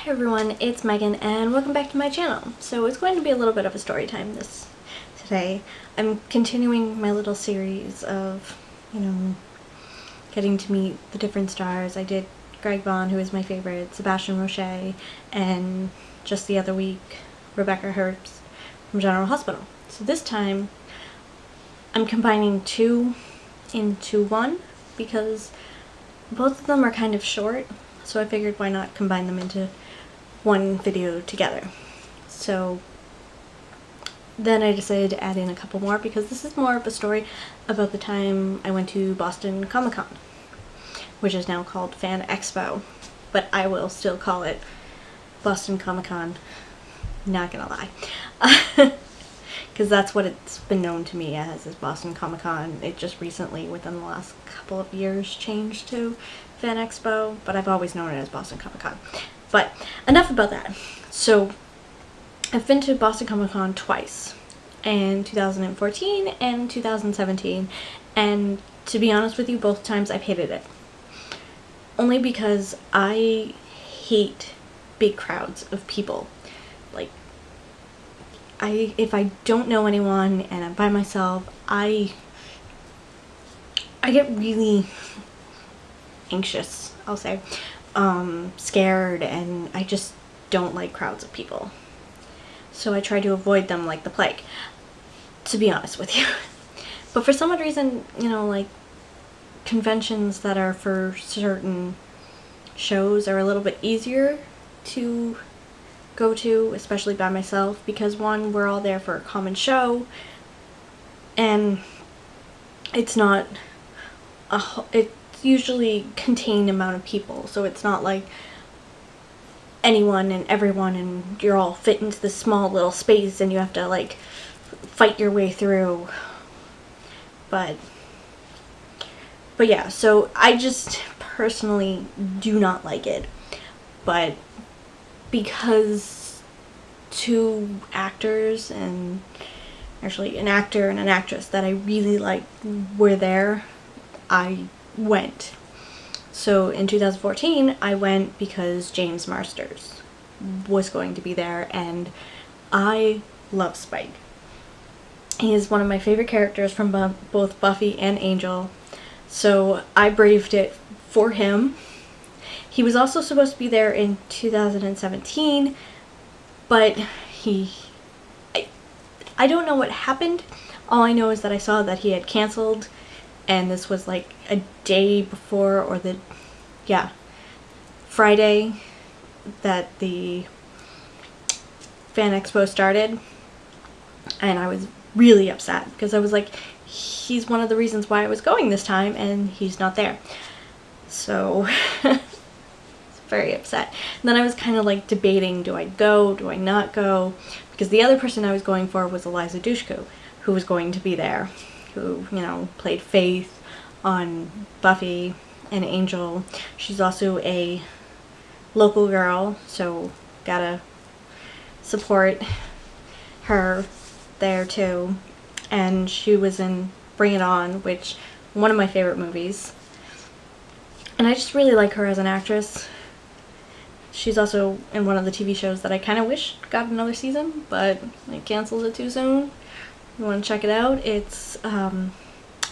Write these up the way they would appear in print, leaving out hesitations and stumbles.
Hi everyone, it's Megan and welcome back to my channel. So it's going to be a little bit of a story time today. I'm continuing my little series of, getting to meet the different stars. I did Greg Vaughn, who is my favorite, Sebastian Roche, and just the other week, Rebecca Herbst from General Hospital. So this time, I'm combining two into one because both of them are kind of short, so I figured why not combine them into one video together. So then I decided to add in a couple more because this is more of a story about the time I went to Boston Comic-Con, which is now called Fan Expo, but I will still call it Boston Comic-Con, not gonna lie. Because that's what it's been known to me as, is Boston Comic-Con. It just recently, within the last couple of years, changed to Fan Expo, but I've always known it as Boston Comic-Con. But enough about that. So I've been to Boston Comic-Con twice, in 2014 and 2017, and to be honest with you, both times I've hated it. Only because I hate big crowds of people. Like, if I don't know anyone and I'm by myself, I get really anxious, I'll say, scared, and I just don't like crowds of people. So I try to avoid them like the plague, to be honest with you. But for some odd reason, like conventions that are for certain shows are a little bit easier to go to, especially by myself, because one, we're all there for a common show, and it's not it's usually contained amount of people, so it's not like anyone and everyone and you're all fit into this small little space and you have to like fight your way through. But yeah, so I just personally do not like it. But because two actors, and actually an actor and an actress that I really like, were there, I went. So in 2014, I went because James Marsters was going to be there, and I love Spike. He is one of my favorite characters from both Buffy and Angel, so I braved it for him. He was also supposed to be there in 2017, but I don't know what happened. All I know is that I saw that he had canceled, and this was like a day before, or Friday that the Fan Expo started, and I was really upset because I was like, he's one of the reasons why I was going this time, and he's not there. So very upset. And then I was kind of like debating, do I go, do I not go? Because the other person I was going for was Eliza Dushku, who was going to be there, who, played Faith on Buffy and Angel. She's also a local girl, so gotta support her there too. And she was in Bring It On, which one of my favorite movies. And I just really like her as an actress. She's also in one of the TV shows that I kind of wish got another season, but they canceled it too soon. You want to check it out? It's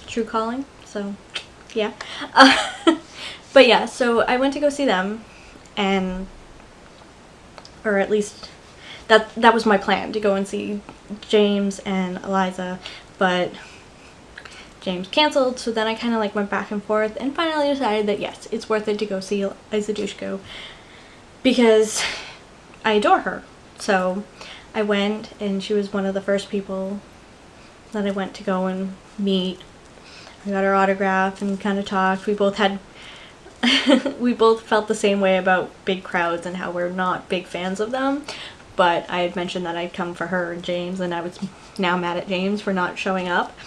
True Calling, so yeah. But yeah, so I went to go see them, or at least that was my plan, to go and see James and Eliza, but James canceled, so then I kind of like went back and forth and finally decided that yes, it's worth it to go see Eliza Dushku because I adore her. So I went, and she was one of the first people that I went to go and meet. I got her autograph and kind of talked. We both felt the same way about big crowds and how we're not big fans of them. But I had mentioned that I'd come for her and James, and I was now mad at James for not showing up.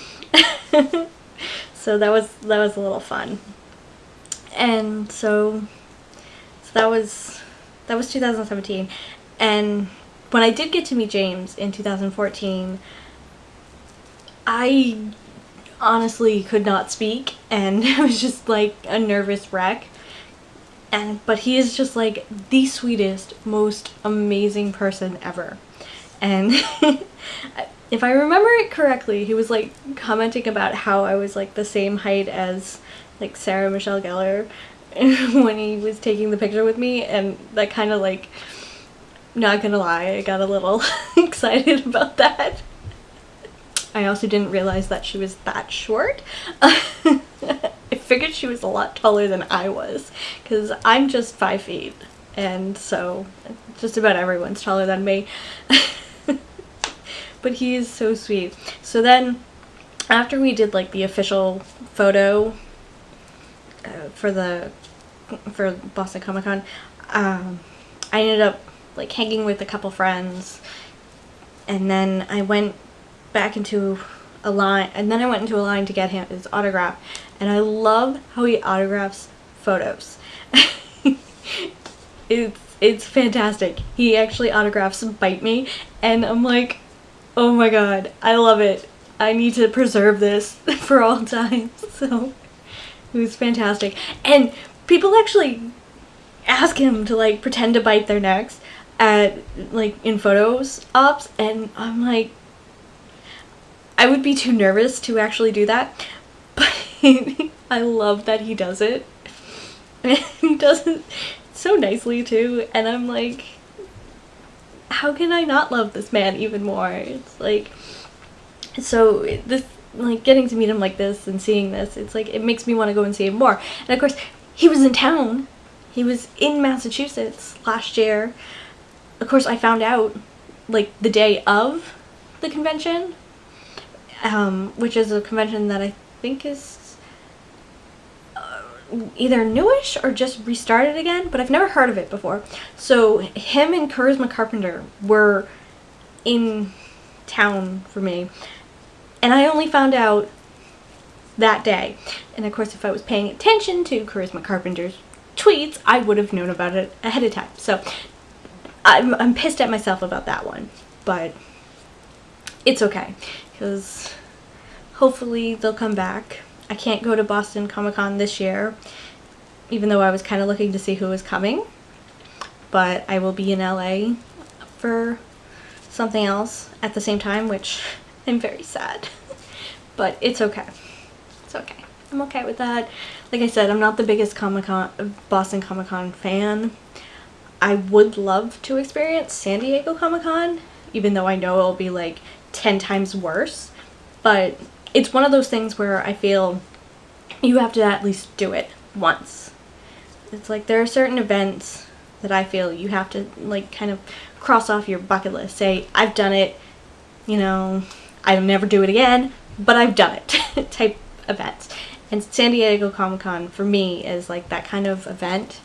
So that was a little fun. And so that was 2017. And when I did get to meet James in 2014, I honestly could not speak, and I was just like a nervous wreck. but he is just like the sweetest, most amazing person ever. And if I remember it correctly, he was like commenting about how I was like the same height as like Sarah Michelle Gellar when he was taking the picture with me, and that kind of like, not gonna lie, I got a little excited about that. I also didn't realize that she was that short. I figured she was a lot taller than I was, because I'm just 5 feet, and so just about everyone's taller than me. But he is so sweet. So then, after we did like the official photo for Boston Comic Con, I ended up like hanging with a couple friends, and then I went back into a line, to get him his autograph, and I love how he autographs photos. It's fantastic. He actually autographs Bite Me, and I'm like, oh my god, I love it. I need to preserve this for all time. So it was fantastic. And people actually ask him to like pretend to bite their necks at like in photos ops, and I'm like, I would be too nervous to actually do that, but I love that he does it. And he does it so nicely too, and I'm like, how can I not love this man even more? It's like, so this, like, getting to meet him like this and seeing this, it's like, it makes me want to go and see him more. And of course, he was in town. He was in Massachusetts last year. Of course, I found out like the day of the convention, which is a convention that I think is either newish or just restarted again, but I've never heard of it before. So him and Charisma Carpenter were in town for me, and I only found out that day. And of course, if I was paying attention to Charisma Carpenter's tweets, I would have known about it ahead of time. So I'm pissed at myself about that one, but it's okay, because hopefully they'll come back. I can't go to Boston Comic Con this year, even though I was kind of looking to see who was coming, but I will be in LA for something else at the same time, which I'm very sad, but it's okay. It's okay. I'm okay with that. Like I said, I'm not the biggest Boston Comic Con fan. I would love to experience San Diego Comic Con, even though I know it'll be like 10 times worse, but it's one of those things where I feel you have to at least do it once. It's like there are certain events that I feel you have to like kind of cross off your bucket list. Say, I've done it, you know, I'll never do it again, but I've done it type events. And San Diego Comic Con for me is like that kind of event.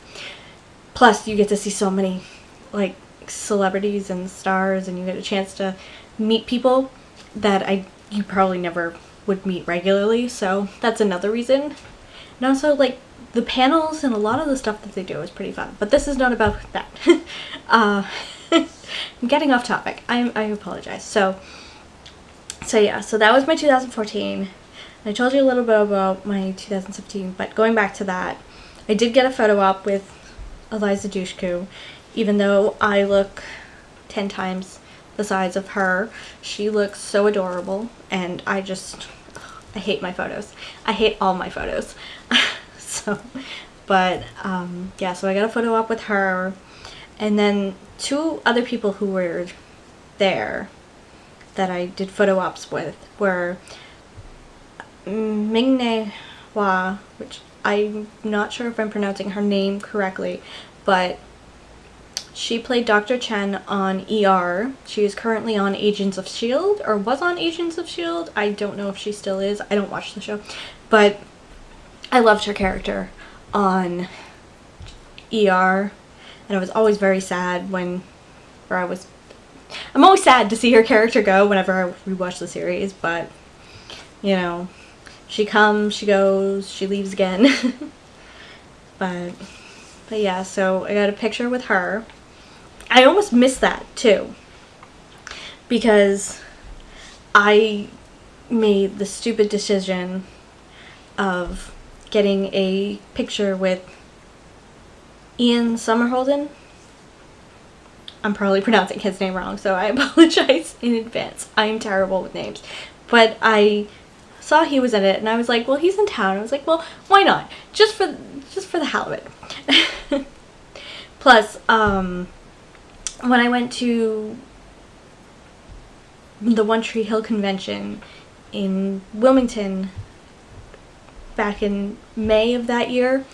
Plus you get to see so many like celebrities and stars, and you get a chance to meet people that you probably never would meet regularly, so that's another reason. And also, like, the panels and a lot of the stuff that they do is pretty fun, but this is not about that. I'm getting off topic. I apologize. So yeah, so that was my 2014. I told you a little bit about my 2017, but going back to that, I did get a photo op with Eliza Dushku, even though I look 10 times the size of her. She looks so adorable, and I hate my photos. I hate all my photos. Yeah, so I got a photo op with her, and then 2 other people who were there that I did photo ops with were Ming-Na Wen, which I'm not sure if I'm pronouncing her name correctly, but she played Dr. Chen on ER. She is currently on Agents of S.H.I.E.L.D., or was on Agents of S.H.I.E.L.D. I don't know if she still is. I don't watch the show. But I loved her character on ER, and I was always very sad I'm always sad to see her character go whenever I rewatch the series, but, you know, she comes, she goes, she leaves again. But yeah, so I got a picture with her. I almost missed that too, because I made the stupid decision of getting a picture with Ian Somerhalder. I'm probably pronouncing his name wrong, so I apologize in advance. I'm terrible with names. But I saw he was in it, and I was like, well, he's in town. I was like, well, why not? Just for the hell of it. Plus, when I went to the One Tree Hill convention in Wilmington back in May of that year,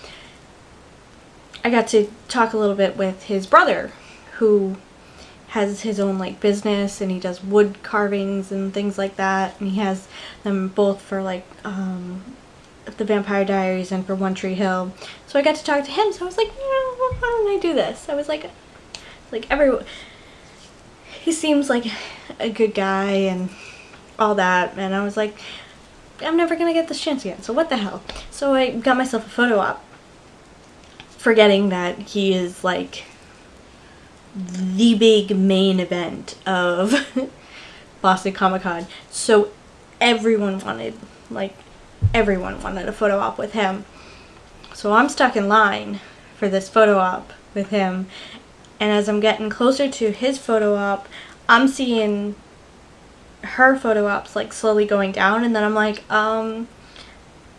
I got to talk a little bit with his brother, who has his own like business, and he does wood carvings and things like that, and he has them both for like the Vampire Diaries and for One Tree Hill. So I got to talk to him, so I was like, why don't I do this? I was like he seems like a good guy and all that, and I was like, I'm never gonna get this chance again, so what the hell? So I got myself a photo op, forgetting that he is like the big main event of Boston Comic Con. So everyone wanted a photo op with him. So I'm stuck in line for this photo op with him, and as I'm getting closer to his photo op, I'm seeing her photo ops like slowly going down, and then I'm like,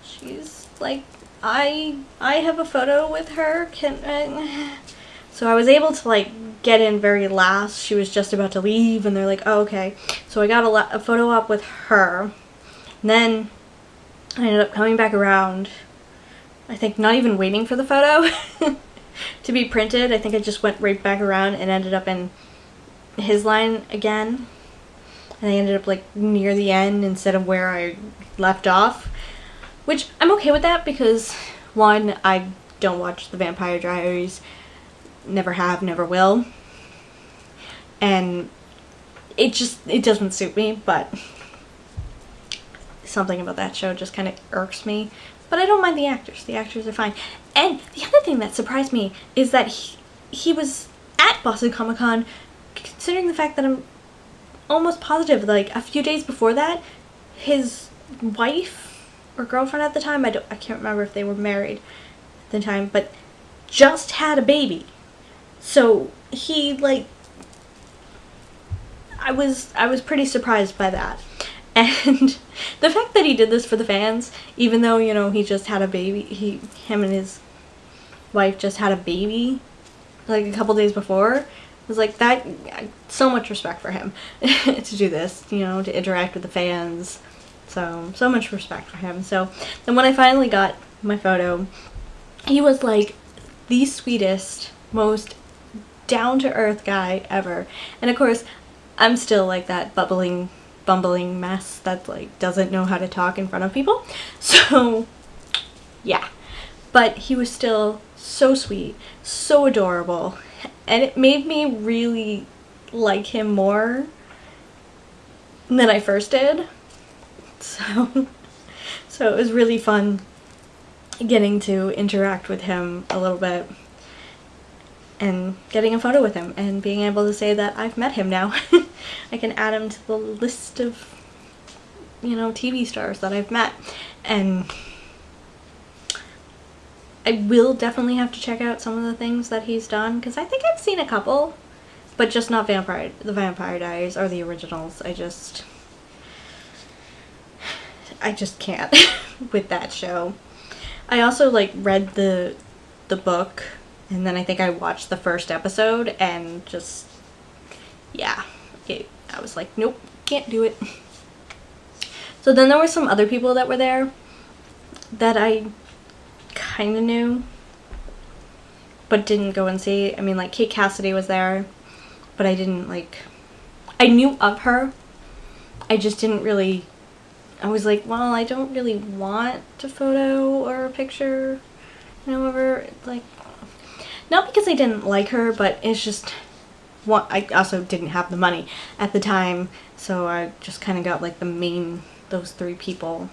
she's like, I have a photo with her, can I? So I was able to like get in very last. She was just about to leave, and they're like, oh, okay. So I got a photo op with her, and then I ended up coming back around, I think not even waiting for the photo to be printed. I think I just went right back around and ended up in his line again. And I ended up like near the end instead of where I left off. Which I'm okay with that because, one, I don't watch the Vampire Diaries. Never have, never will. And it doesn't suit me, but something about that show just kind of irks me. But I don't mind the actors. The actors are fine. And the other thing that surprised me is that he was at Boston Comic Con, considering the fact that I'm almost positive, like, a few days before that, his wife or girlfriend at the time, I can't remember if they were married at the time, but just had a baby. So he, like, I was pretty surprised by that. And the fact that he did this for the fans, even though, you know, he just had a baby, him and his wife just had a baby, like, a couple days before, was like, that, so much respect for him to do this, you know, to interact with the fans. So much respect for him. So then when I finally got my photo, he was like the sweetest, most down-to-earth guy ever. And of course, I'm still like that bumbling mess that like doesn't know how to talk in front of people. So yeah, but he was still so sweet, so adorable, and it made me really like him more than I first did. So it was really fun getting to interact with him a little bit and getting a photo with him and being able to say that I've met him now. I can add him to the list of, you know, TV stars that I've met. And I will definitely have to check out some of the things that he's done, because I think I've seen a couple, but just not the Vampire Diaries or the originals. I just can't with that show. I also like read the book, and then I think I watched the first episode, and just, yeah, I was like, nope, can't do it. So then there were some other people that were there that I kind of knew, but didn't go and see. I mean, like, Kate Cassidy was there, but I didn't, like, I knew of her. I just didn't really, I was like, well, I don't really want a photo or a picture, you know, ever, like, not because I didn't like her, but it's just, I also didn't have the money at the time, so I just kind of got, like, those three people.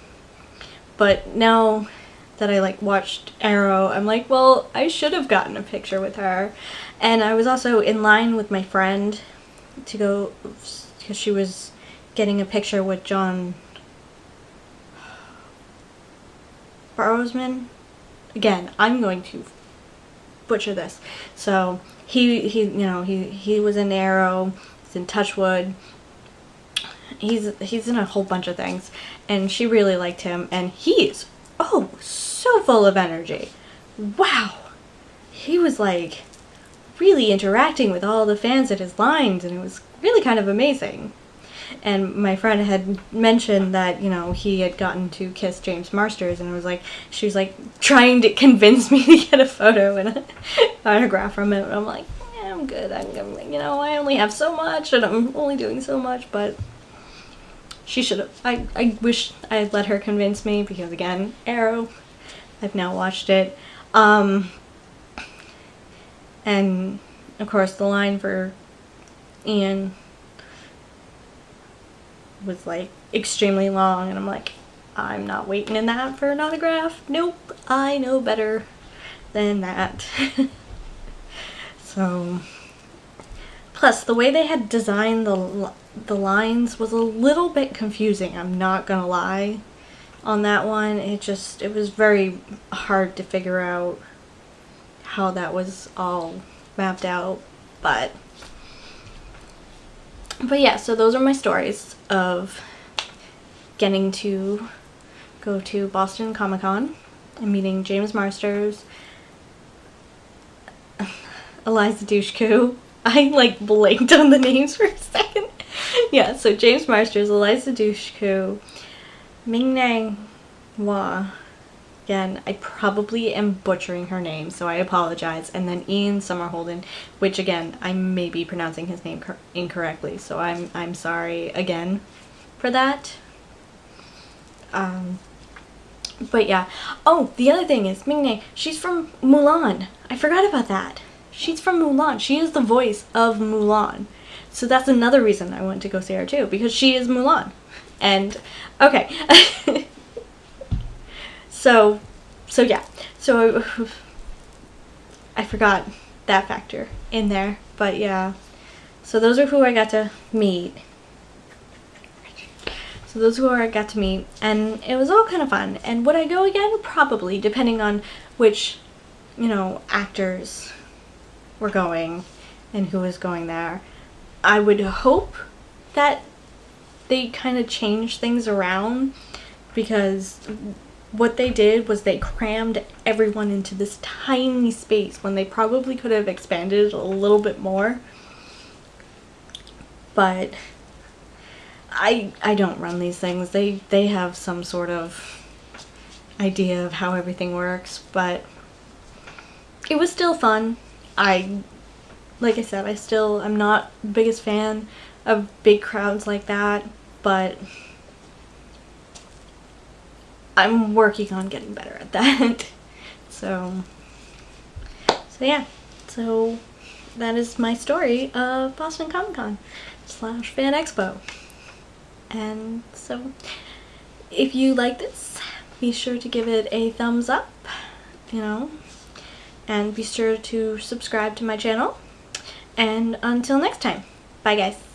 But now that I, like, watched Arrow, I'm like, well, I should have gotten a picture with her. And I was also in line with my friend to go, because she was getting a picture with John Barrowsman. Again, I'm going to butcher this. So he was in Arrow, he's in Touchwood, he's in a whole bunch of things, and she really liked him, and he is so full of energy. Wow, he was like really interacting with all the fans at his lines, and it was really kind of amazing. And my friend had mentioned that, he had gotten to kiss James Marsters, and she was like trying to convince me to get a photo and an autograph from him. And I'm like, yeah, I'm good. I only have so much, and I'm only doing so much, but she should have. I wish I had let her convince me, because again, Arrow, I've now watched it. And of course the line for Ian was like extremely long, and I'm like, I'm not waiting in that for an autograph. Nope, I know better than that. So, plus the way they had designed the lines was a little bit confusing, I'm not gonna lie. On that one, it was very hard to figure out how that was all mapped out, but yeah, so those are my stories of getting to go to Boston Comic-Con and meeting James Marsters, Eliza Dushku. I like blanked on the names for a second. Yeah, so James Marsters, Eliza Dushku, Ming-Na Wen. Again, I probably am butchering her name, so I apologize. And then Ian Somerhalder, which again, I may be pronouncing his name incorrectly, so I'm sorry again for that. But yeah. Oh, the other thing is, Ming-Na, she's from Mulan. I forgot about that. She's from Mulan. She is the voice of Mulan. So that's another reason I went to go see her too, because she is Mulan. And, okay. So yeah. So I forgot that factor in there. But yeah. So those are who I got to meet. And it was all kind of fun. And would I go again? Probably, depending on which, actors were going and who was going there. I would hope that they kind of changed things around, because what they did was they crammed everyone into this tiny space when they probably could have expanded it a little bit more. But I don't run these things. They have some sort of idea of how everything works, but it was still fun. Like I said, I'm not the biggest fan of big crowds like that, but I'm working on getting better at that. So yeah. So that is my story of Boston Comic-Con / Fan Expo. And so if you like this, be sure to give it a thumbs up, and be sure to subscribe to my channel. And until next time, bye guys.